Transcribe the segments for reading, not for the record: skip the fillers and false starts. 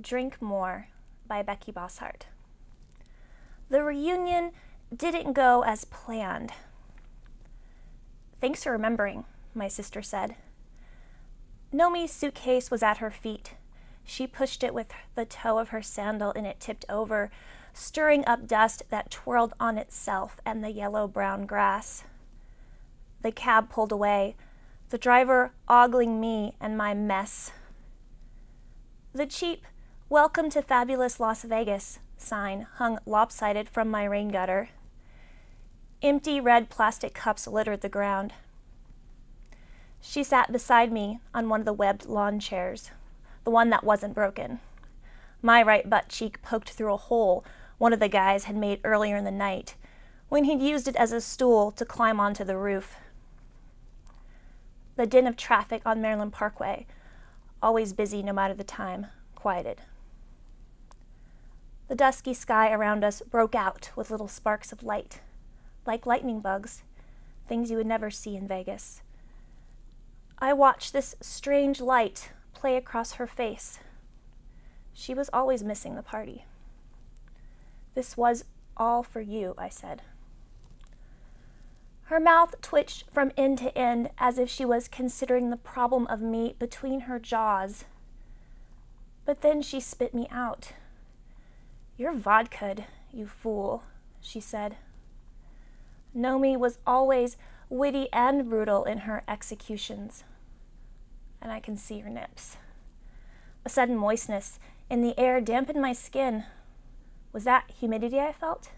Drink More by Becky Bosshart. The reunion didn't go as planned. Thanks for remembering, my sister said. Nomi's suitcase was at her feet. She pushed it with the toe of her sandal and it tipped over, stirring up dust that twirled on itself and the yellow-brown grass. The cab pulled away, the driver ogling me and my mess. The cheap "Welcome to fabulous Las Vegas" sign hung lopsided from my rain gutter. Empty red plastic cups littered the ground. She sat beside me on one of the webbed lawn chairs, the one that wasn't broken. My right butt cheek poked through a hole one of the guys had made earlier in the night when he'd used it as a stool to climb onto the roof. The din of traffic on Maryland Parkway, always busy no matter the time, quieted. The dusky sky around us broke out with little sparks of light, like lightning bugs, things you would never see in Vegas. I watched this strange light play across her face. She was always missing the party. "This was all for you," I said. Her mouth twitched from end to end as if she was considering the problem of me between her jaws. But then she spit me out. "You're vodka'd, you fool," she said. Nomi was always witty and brutal in her executions, and I can see her nips. A sudden moistness in the air dampened my skin. Was that humidity I felt?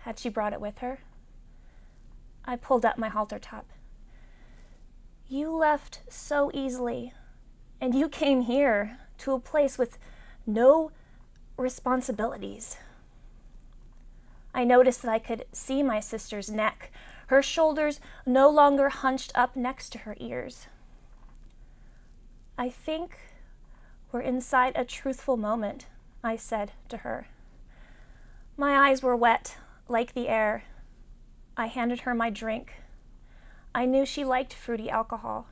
Had she brought it with her? I pulled up my halter top. "You left so easily, and you came here to a place with no responsibilities." I noticed that I could see my sister's neck, her shoulders no longer hunched up next to her ears. "I think we're inside a truthful moment," I said to her. My eyes were wet, like the air. I handed her my drink. I knew she liked fruity alcohol.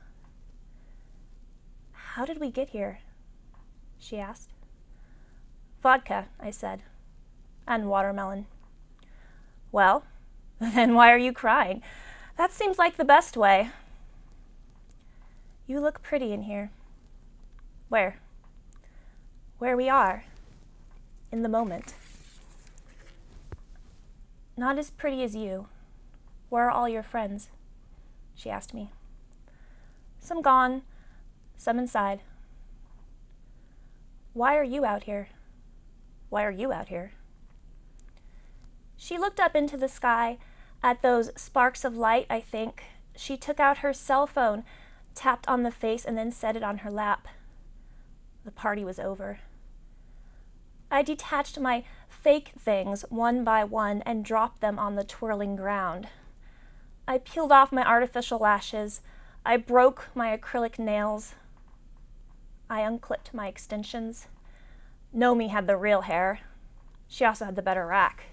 "How did we get here?" she asked. "Vodka," I said, "and watermelon." "Well, then why are you crying? That seems like the best way." "You look pretty in here." "Where?" "Where we are. In the moment." "Not as pretty as you. Where are all your friends?" she asked me. "Some gone, some inside." "Why are you out here? Why are you out here?" She looked up into the sky at those sparks of light, I think. She took out her cell phone, tapped on the face, and then set it on her lap. The party was over. I detached my fake things one by one and dropped them on the twirling ground. I peeled off my artificial lashes. I broke my acrylic nails. I unclipped my extensions. Nomi had the real hair. She also had the better rack.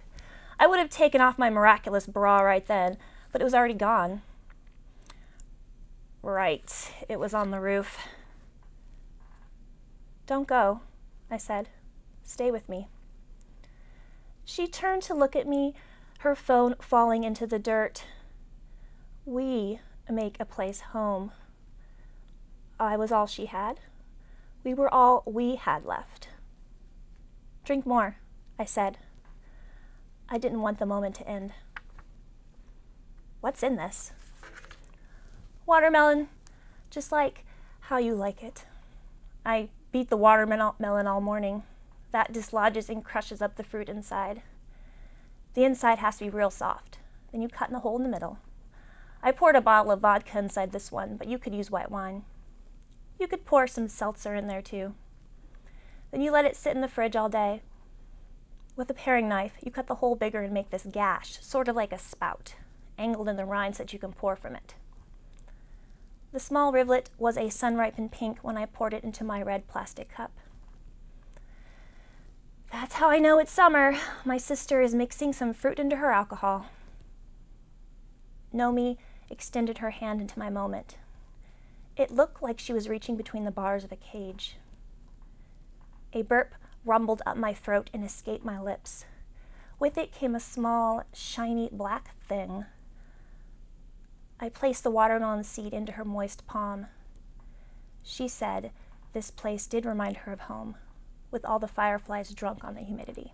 I would have taken off my miraculous bra right then, but it was already gone. Right, it was on the roof. "Don't go," I said. "Stay with me." She turned to look at me, her phone falling into the dirt. "We make a place home." I was all she had. We were all we had left. "Drink more," I said. I didn't want the moment to end. "What's in this?" "Watermelon, just like how you like it." I beat the watermelon all morning. That dislodges and crushes up the fruit inside. The inside has to be real soft. Then you cut in the hole in the middle. I poured a bottle of vodka inside this one, but you could use white wine. You could pour some seltzer in there too. Then you let it sit in the fridge all day. With a paring knife, you cut the hole bigger and make this gash, sort of like a spout, angled in the rind so that you can pour from it. The small rivulet was a sun-ripened pink when I poured it into my red plastic cup. That's how I know it's summer. My sister is mixing some fruit into her alcohol. Nomi extended her hand into my moment. It looked like she was reaching between the bars of a cage. A burp rumbled up my throat and escaped my lips. With it came a small, shiny black thing. I placed the watermelon seed into her moist palm. She said this place did remind her of home, with all the fireflies drunk on the humidity.